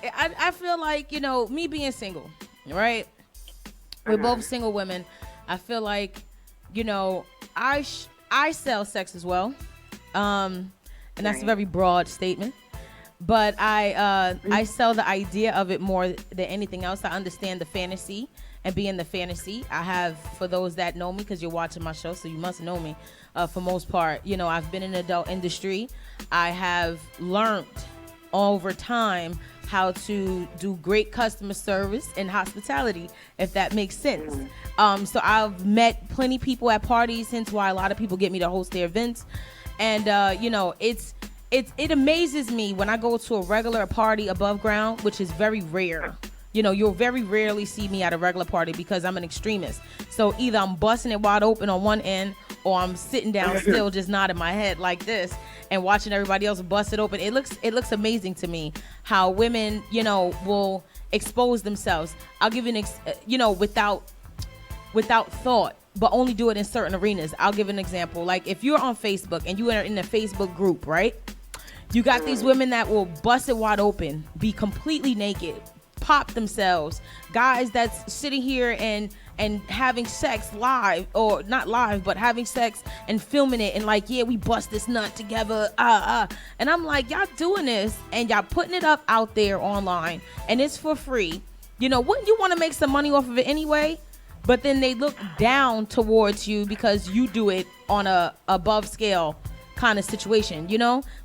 I feel like, me being single, right? We're both single women. I feel like, you know, I sell sex as well. And that's a Right. very broad statement. But I sell the idea of it more than anything else. I understand the fantasy and be in the fantasy. I have, for those that know me, because you're watching my show, so you must know me. For most part, I've been in the adult industry. I have learned over time how to do great customer service and hospitality, if that makes sense. So I've met plenty people at parties, hence why a lot of people get me to host their events. And it amazes me when I go to a regular party above ground, which is very rare. You'll very rarely see me at a regular party because I'm an extremist. So either I'm busting it wide open on one end, or I'm sitting down still, just nodding my head like this and watching everybody else bust it open. It looks amazing to me how women, will expose themselves. I'll give you without thought, but only do it in certain arenas. I'll give an example. Like if you're on Facebook and you are in a Facebook group, right? You got these women that will bust it wide open, be completely naked, pop themselves. Guys that's sitting here and having sex live, or not live, but having sex and filming it and like, yeah, we bust this nut together. And I'm like, y'all doing this and y'all putting it up out there online and it's for free. Wouldn't you want to make some money off of it anyway? But then they look down towards you because you do it on a above scale kind of situation,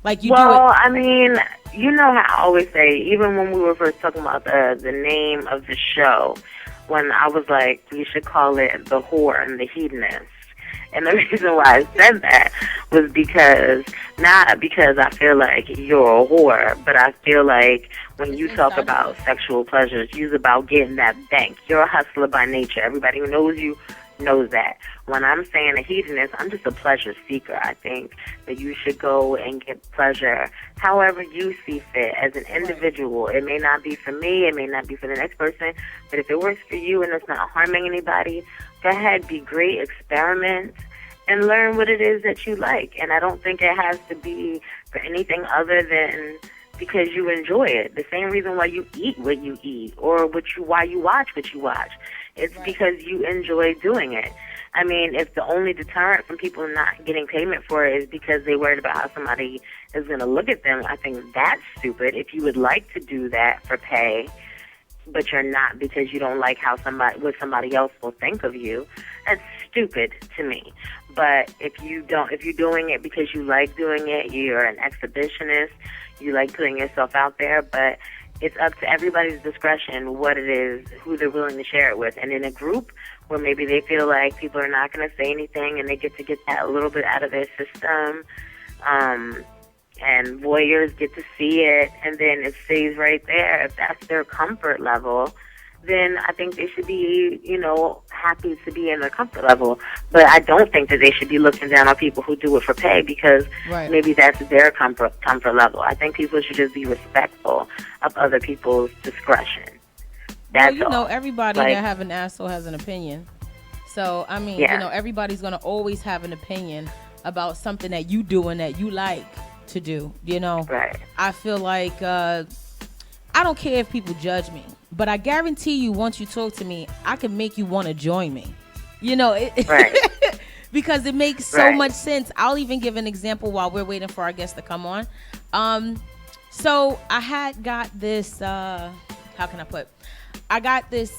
like you do it. Well, I mean, you know how I always say, even when we were first talking about the name of the show, when I was like, we should call it The Whore and the Hedonist. And the reason why I said that was because, not because I feel like you're a whore, but I feel like when you talk about sexual pleasures, you're about getting that bank. You're a hustler by nature. Everybody who knows you knows that. When I'm saying a hedonist, I'm just a pleasure seeker. I think that you should go and get pleasure however you see fit as an individual. It may not be for me, it may not be for the next person, but if it works for you and it's not harming anybody, go ahead, be great, experiment, and learn what it is that you like. And I don't think it has to be for anything other than because you enjoy it. The same reason why you eat what you eat, or why you watch what you watch. It's because you enjoy doing it. I mean, if the only deterrent from people not getting payment for it is because they worried about how somebody is going to look at them, I think that's stupid. If you would like to do that for pay, but you're not because you don't like what somebody else will think of you, that's stupid to me. But if you're doing it because you like doing it, you're an exhibitionist, you like putting yourself out there, but it's up to everybody's discretion what it is, who they're willing to share it with. And in a group where maybe they feel like people are not going to say anything and they get to get that a little bit out of their system, and voyeurs get to see it, and then it stays right there. If that's their comfort level, then I think they should be, happy to be in their comfort level. But I don't think that they should be looking down on people who do it for pay because maybe that's their comfort level. I think people should just be respectful of other people's discretion. That's all. Everybody that have an asshole has an opinion. So, I mean, everybody's going to always have an opinion about something that you do and that you like to do, Right. I feel like I don't care if people judge me, but I guarantee you once you talk to me, I can make you want to join me. Right. Because it makes so much sense. I'll even give an example while we're waiting for our guest to come on. So I had got this how can I put? I got this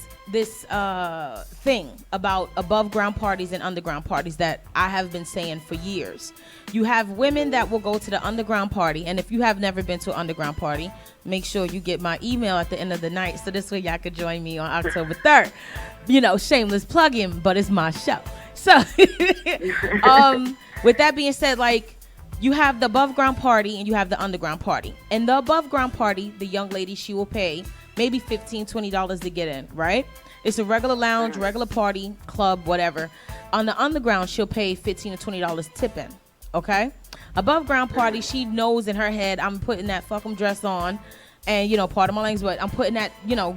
thing about above ground parties and underground parties that I have been saying for years. You have women that will go to the underground party, and if you have never been to an underground party, make sure you get my email at the end of the night so this way y'all could join me on October 3rd. Shameless plug-in, but it's my show. So with that being said, like, you have the above ground party and you have the underground party. And the above ground party, the young lady, she will pay maybe $15, $20 to get in, right? It's a regular lounge, regular party, club, whatever. On the underground, she'll pay $15 to $20 tip in, okay? Above ground party, she knows in her head, I'm putting that fuck 'em dress on. And, part of my language, but I'm putting that,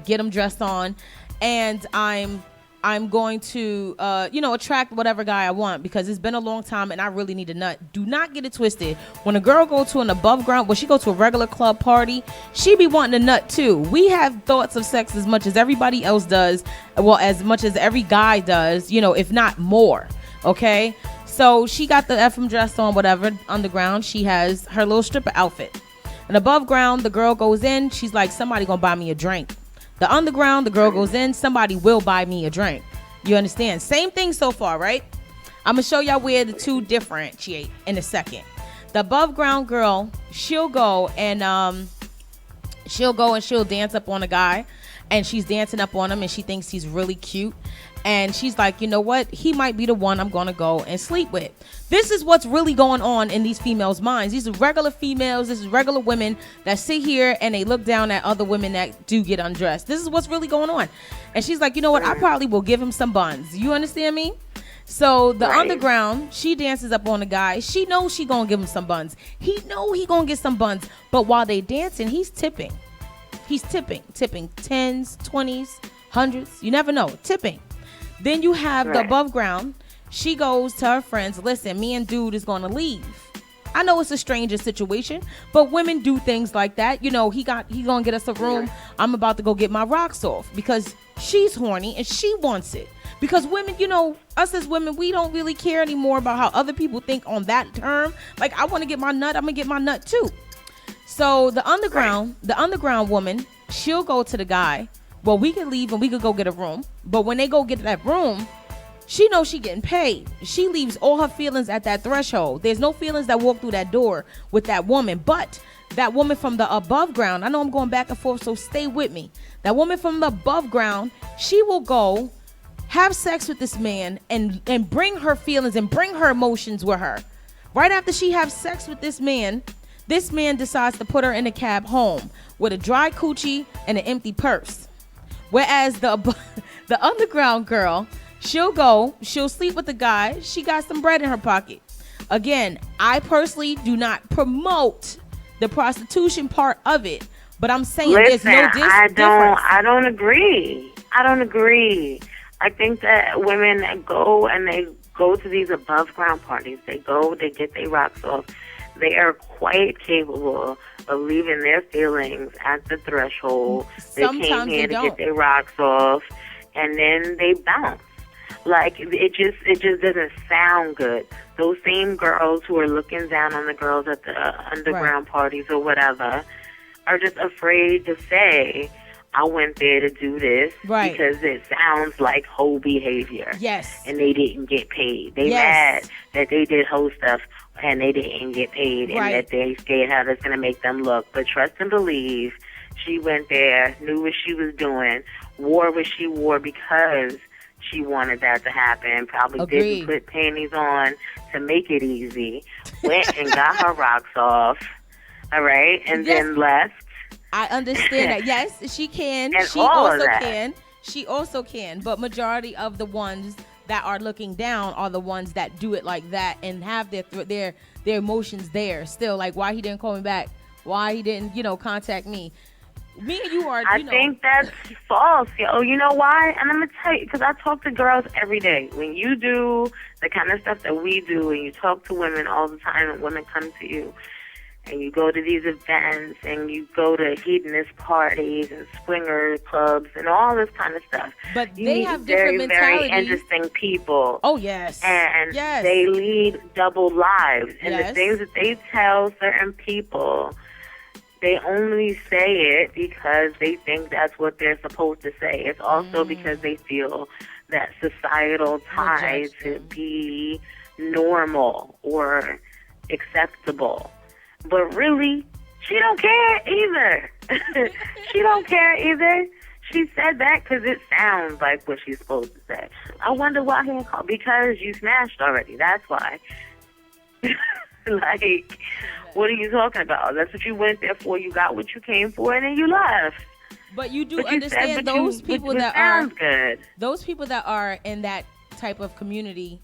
get 'em dressed on. And I'm I'm going to, attract whatever guy I want because it's been a long time and I really need a nut. Do not get it twisted. When a girl go to an above ground, when she go to a regular club party, she be wanting a nut too. We have thoughts of sex as much as everybody else does. Well, as much as every guy does, if not more. Okay. So she got the FM dress on, whatever, underground. She has her little stripper outfit. And above ground, the girl goes in. She's like, somebody gonna buy me a drink. The underground, the girl goes in, somebody will buy me a drink. You understand? Same thing so far, right? I'm going to show y'all where the two differentiate in a second. The above ground girl, she'll go and she'll dance up on a guy, and she's dancing up on him, and she thinks he's really cute. And she's like, you know what? He might be the one I'm going to go and sleep with. This is what's really going on in these females' minds. These are regular females. This is regular women that sit here and they look down at other women that do get undressed. This is what's really going on. And she's like, you know what? I probably will give him some buns. You understand me? So the underground, she dances up on the guy. She knows she going to give him some buns. He know he going to get some buns. But while they dancing, he's tipping. He's tipping 10s, 20s, 100s. You never know. Tipping. Then you have the above ground. She goes to her friends, listen, me and dude is going to leave. I know it's a stranger situation, but women do things like that. He going to get us a room. I'm about to go get my rocks off because she's horny and she wants it. Because women, us as women, we don't really care anymore about how other people think on that term. Like, I want to get my nut. I'm going to get my nut too. So the underground woman, she'll go to the guy. Well, we could leave and we could go get a room. But when they go get that room, she knows she getting paid. She leaves all her feelings at that threshold. There's no feelings that walk through that door with that woman. But that woman from the above ground, I know I'm going back and forth, so stay with me. That woman from the above ground, she will go have sex with this man and bring her feelings and bring her emotions with her. Right after she has sex with this man decides to put her in a cab home with a dry coochie and an empty purse. Whereas the underground girl, she'll sleep with the guy. She got some bread in her pocket. Again, I personally do not promote the prostitution part of it, but I'm saying there's no difference. I don't agree. I think that women that go to these above ground parties, they get their rocks off. They are quite capable of leaving their feelings at the threshold. Sometimes they came here to get their rocks off, and then they bounce. Like, it just doesn't sound good. Those same girls who are looking down on the girls at the underground parties or whatever are just afraid to say, I went there to do this because it sounds like hoe behavior. Yes. And they didn't get paid. They mad that they did hoe stuff and they didn't get paid and that they scared how that's going to make them look. But trust and believe, she went there, knew what she was doing, wore what she wore because she wanted that to happen. Probably didn't put panties on to make it easy. Went and got her rocks off. All right? And then left. I understand that. Yes, she can. She also can. But majority of the ones that are looking down are the ones that do it like that and have their emotions there still. Like, why he didn't call me back? Why he didn't, contact me? Me and you are, I think that's false, yo. You know why? And I'm going to tell you, because I talk to girls every day. When you do the kind of stuff that we do, and you talk to women all the time, and women come to you, and you go to these events, and you go to hedonist parties and swinger clubs and all this kind of stuff. But they have different mentalities. Very interesting people. Oh, yes. And they lead double lives. And the things that they tell certain people, they only say it because they think that's what they're supposed to say. It's also because they feel that societal ties to be normal or acceptable. But really, she don't care either. She don't care either. She said that because it sounds like what she's supposed to say. I wonder why he didn't call. Because you smashed already. That's why. Like, what are you talking about? That's what you went there for. You got what you came for, and then you left. But you do understand those people that are in that type of community,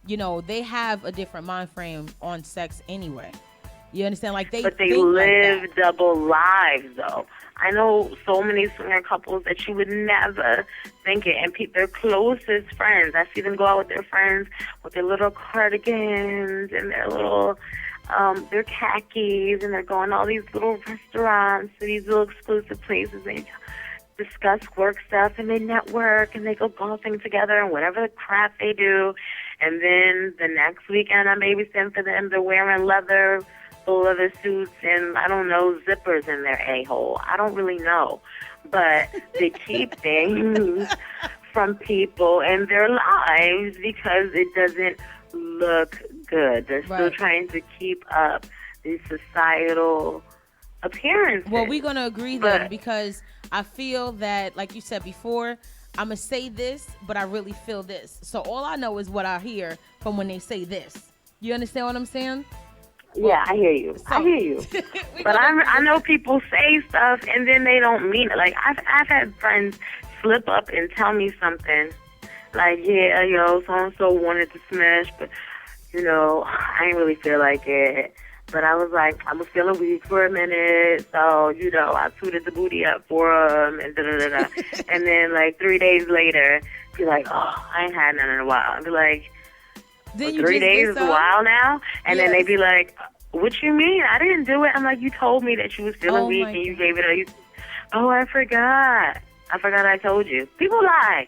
they have a different mind frame on sex anyway. You understand? Like they But they think like live that. double lives, though. I know so many swinger couples that you would never think it, and their closest friends. I see them go out with their friends with their little cardigans and their khakis, and they're going to all these little restaurants, to these little exclusive places. They discuss work stuff, and they network, and they go golfing together, and whatever the crap they do. And then the next weekend, I'm babysitting for them. They're wearing full leather suits, and I don't know, zippers in their a-hole. I don't really know. But they keep things from people in their lives because it doesn't look good. They're still trying to keep up these societal appearances. Well, we're going to agree then, because I feel that, like you said before, I'm going to say this, but I really feel this. So all I know is what I hear from when they say this. You understand what I'm saying? Yeah, I hear you. I hear you. But I know people say stuff and then they don't mean it. Like, I've had friends slip up and tell me something. Like, yeah, so-and-so wanted to smash, but, I didn't really feel like it. But I was like, I was feeling weak for a minute, so, I suited the booty up for him, and da-da-da-da. And then, like, 3 days later, be like, oh, I ain't had none in a while. I'd be like, then 3 days is a while now? And then they'd be like, what you mean? I didn't do it. I'm like, you told me that you was feeling weak, and you gave it a... Oh, I forgot. I told you. People lie.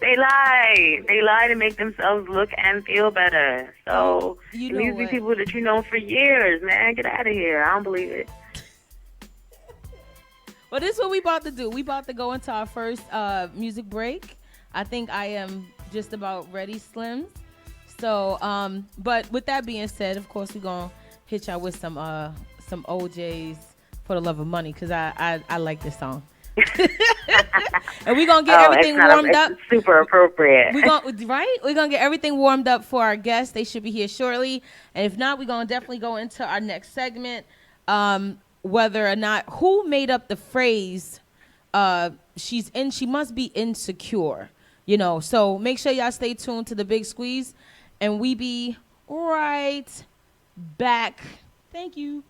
They lie. They lie to make themselves look and feel better. So these be people that you know for years, man. Get out of here. I don't believe it. Well, this is what we about to do. We about to go into our first music break. I think I am just about ready, Slims. So, but with that being said, of course, we're going to hit y'all with some OJs for the love of money, because I like this song. And we're going to get everything warmed up. It's super appropriate. We're going to get everything warmed up for our guests. They should be here shortly. And if not, we're going to definitely go into our next segment. Whether or not, who made up the phrase, she must be insecure. So make sure y'all stay tuned to the Big Skweeze, and we be right back. Thank you.